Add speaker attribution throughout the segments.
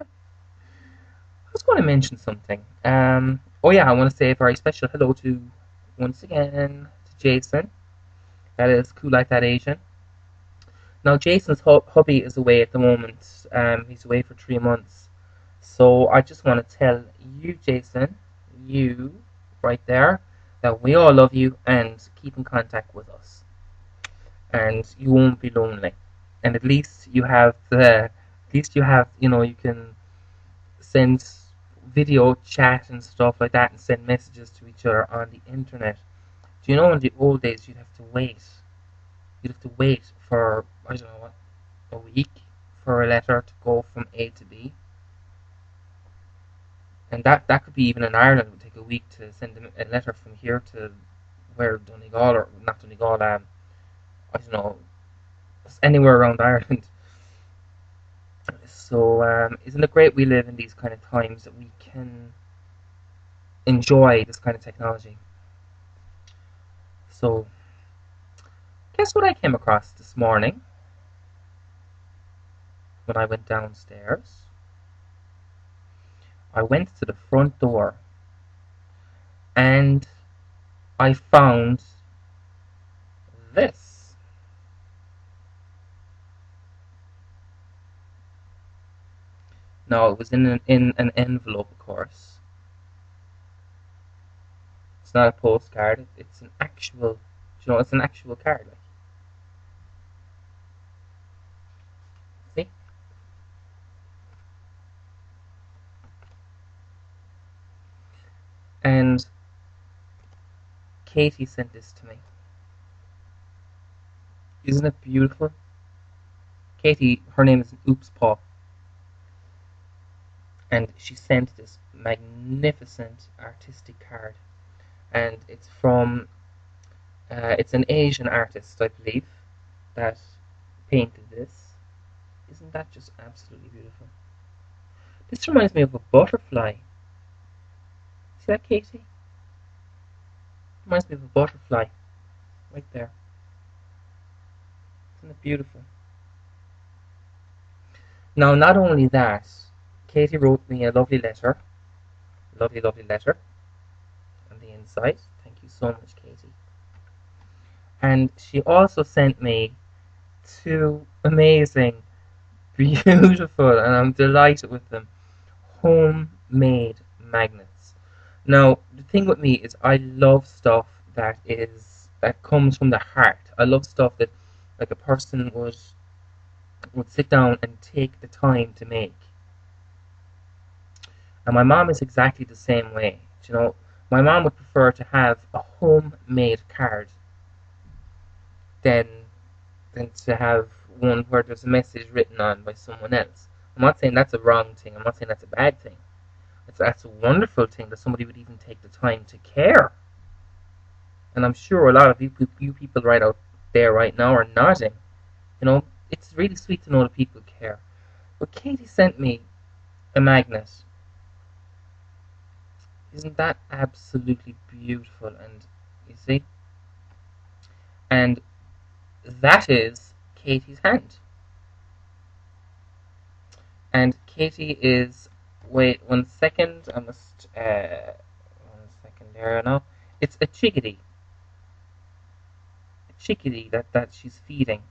Speaker 1: I was going to mention something. Oh yeah, I want to say a very special hello to, once again, to Jason. That is cool like that Asian. Now Jason's hubby is away at the moment. He's away for 3 months. So I just want to tell you, Jason, you right there, that we all love you and keep in contact with us. And you won't be lonely. And at least you can send video chat and stuff like that and send messages to each other on the internet. Do you know in the old days you'd have to wait? You'd have to wait for, I don't know what, a week for a letter to go from A to B. And that could be even in Ireland. It would take a week to send a letter from here to where Donegal, or not Donegal, I don't know, anywhere around Ireland. So isn't it great we live in these kind of times that we can enjoy this kind of technology? So guess what I came across this morning when I went downstairs? I went to the front door and I found this. Now it was in an envelope, of course. It's not a postcard. It's an actual, it's an actual card. Like, see? And Katie sent this to me. Isn't it beautiful? Katie, her name is Oops Paw, and she sent this magnificent artistic card. And it's an Asian artist, I believe, that painted this. Isn't that just absolutely beautiful? This reminds me of a butterfly. See that, Katie? Reminds me of a butterfly right there. Isn't it beautiful? Now, not only that, Katie wrote me a lovely, lovely letter on the inside. Thank you so much, Katie. And she also sent me two amazing, beautiful, and I'm delighted with them, homemade magnets. Now, the thing with me is I love stuff that comes from the heart. I love stuff that like a person would sit down and take the time to make. And my mom is exactly the same way. My mom would prefer to have a homemade card than than to have one where there's a message written on by someone else. I'm not saying that's a wrong thing. I'm not saying that's a bad thing. That's a wonderful thing that somebody would even take the time to care. And I'm sure a lot of you people right out there right now are nodding. It's really sweet to know that people care. But Katie sent me a magnet. Isn't that absolutely beautiful? And you see? And that is Katie's hand. And Katie is, wait 1 second, I must, 1 second there now. It's a chickadee that she's feeding.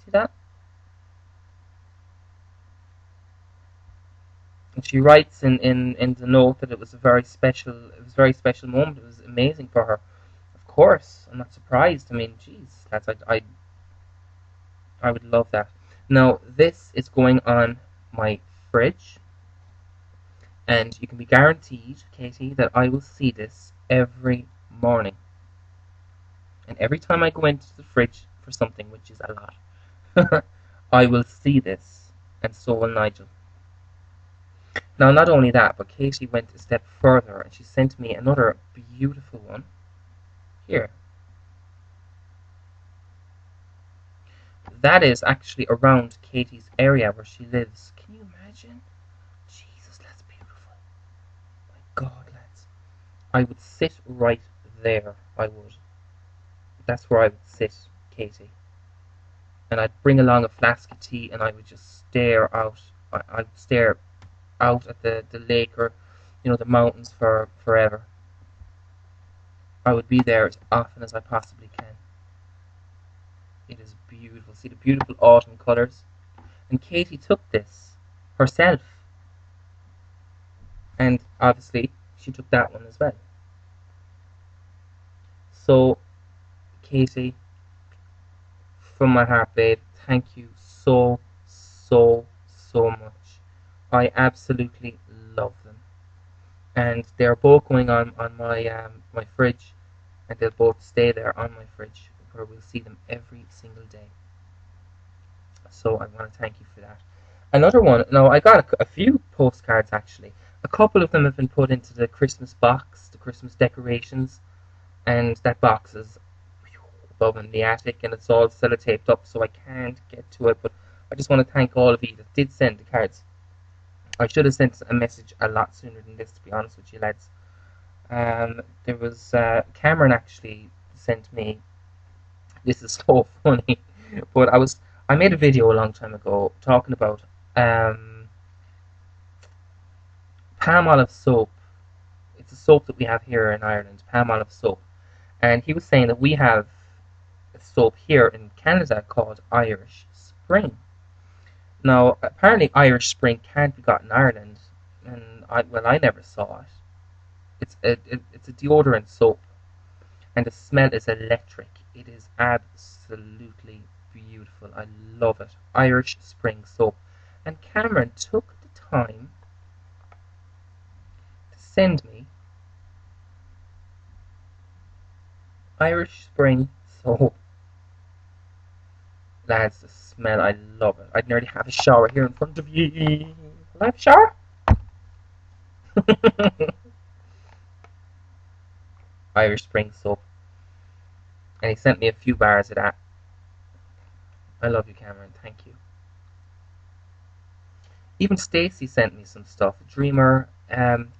Speaker 1: See that? And she writes in the note that it was a very special moment. It was amazing for her. Of course, I'm not surprised. I mean, geez, I would love that. Now, this is going on my fridge, and you can be guaranteed, Katie, that I will see this every morning. And every time I go into the fridge for something, which is a lot, I will see this, and so will Nigel. Now, not only that, but Katie went a step further and she sent me another beautiful one. Here. That is actually around Katie's area where she lives. Can you imagine? Jesus, that's beautiful. My God, lads. I would sit right there. I would. That's where I would sit, Katie. And I'd bring along a flask of tea and I would just stare out. I'd stare out at the lake or the mountains for forever. I would be there as often as I possibly can. It is beautiful. See the beautiful autumn colours. And Katie took this herself, and obviously she took that one as well. So, Katie, from my heart, babe, thank you so, so, so much. I absolutely love them, and they're both going on my fridge, and they'll both stay there on my fridge, where we'll see them every single day. So I want to thank you for that. Another one. Now I got a few postcards actually. A couple of them have been put into the Christmas box, the Christmas decorations, and that box is above in the attic, and it's all sellotaped up, so I can't get to it. But I just want to thank all of you that did send the cards. I should have sent a message a lot sooner than this, to be honest with you, lads. There was Cameron actually sent me. This is so funny, but I made a video a long time ago talking about um, palm olive soap. It's a soap that we have here in Ireland, palm olive soap. And he was saying that we have a soap here in Canada called Irish Spring. Now, apparently Irish Spring can't be got in Ireland, and I never saw it. It's a deodorant soap, and the smell is electric. It is absolutely beautiful. I love it. Irish Spring soap. And Cameron took the time to send me Irish Spring soap. Lads, the smell, I love it. I'd nearly have a shower here in front of you. Will I have a shower? Irish Spring soap. And he sent me a few bars of that. I love you, Cameron. Thank you. Even Stacy sent me some stuff. Dreamer Femme,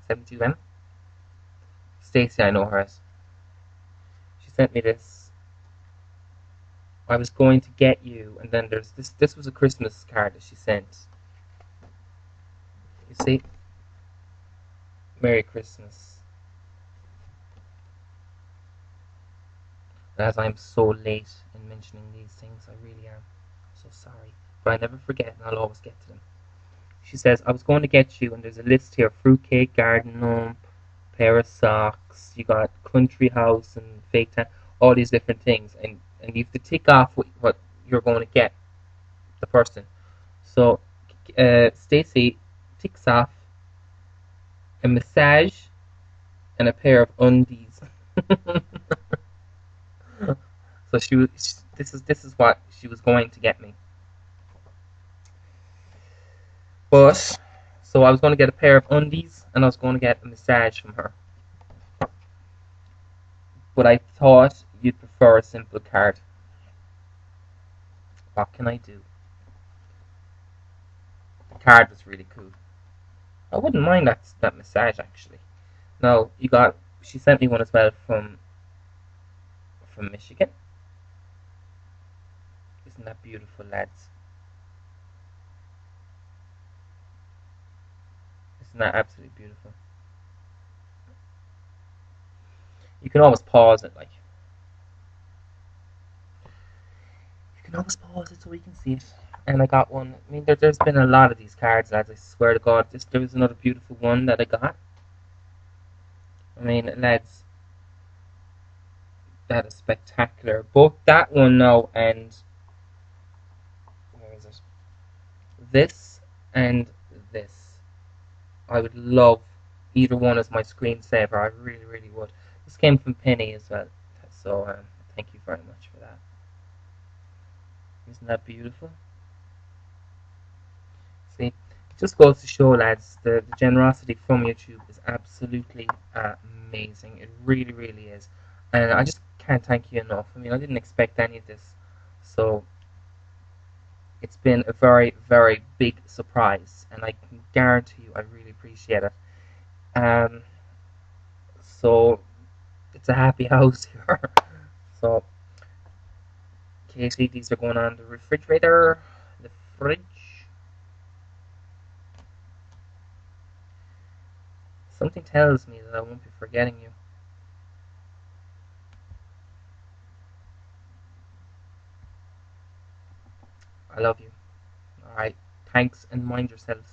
Speaker 1: 72M. Stacy, I know her as. She sent me this. I was going to get you, and then there's this. This was a Christmas card that she sent. You see? Merry Christmas. As I'm so late in mentioning these things, I really am. I'm so sorry. But I never forget, and I'll always get to them. She says, I was going to get you, and there's a list here: fruitcake, garden gnome, pair of socks, you got country house and fake tan, all these different things, and you have to tick off what you're going to get the person. So Stacy ticks off a massage and a pair of undies. So this is what she was going to get me. But so I was going to get a pair of undies, and I was going to get a massage from her. But I thought you'd prefer a simple card. What can I do? The card was really cool. I wouldn't mind that massage actually. Now she sent me one as well from Michigan. Isn't that beautiful, lads? Isn't that absolutely beautiful? You can always pause it, like. You can always pause it so we can see it. And I got one. I mean, there's been a lot of these cards, lads. I swear to God, there was another beautiful one that I got. I mean, lads, that is spectacular. Both that one now and where is it? This and this. I would love either one as my screensaver. I really, really would. This came from Penny as well, so thank you very much for that. Isn't that beautiful? See, it just goes to show, lads, the generosity from YouTube is absolutely amazing. It really, really is, and I just can't thank you enough. I mean, I didn't expect any of this, so it's been a very, very big surprise, and I can guarantee you I really appreciate it. So it's a happy house here. So Katie, these are going on the refrigerator. fridge. Something tells me that I won't be forgetting you. I love you. Alright, thanks and mind yourselves.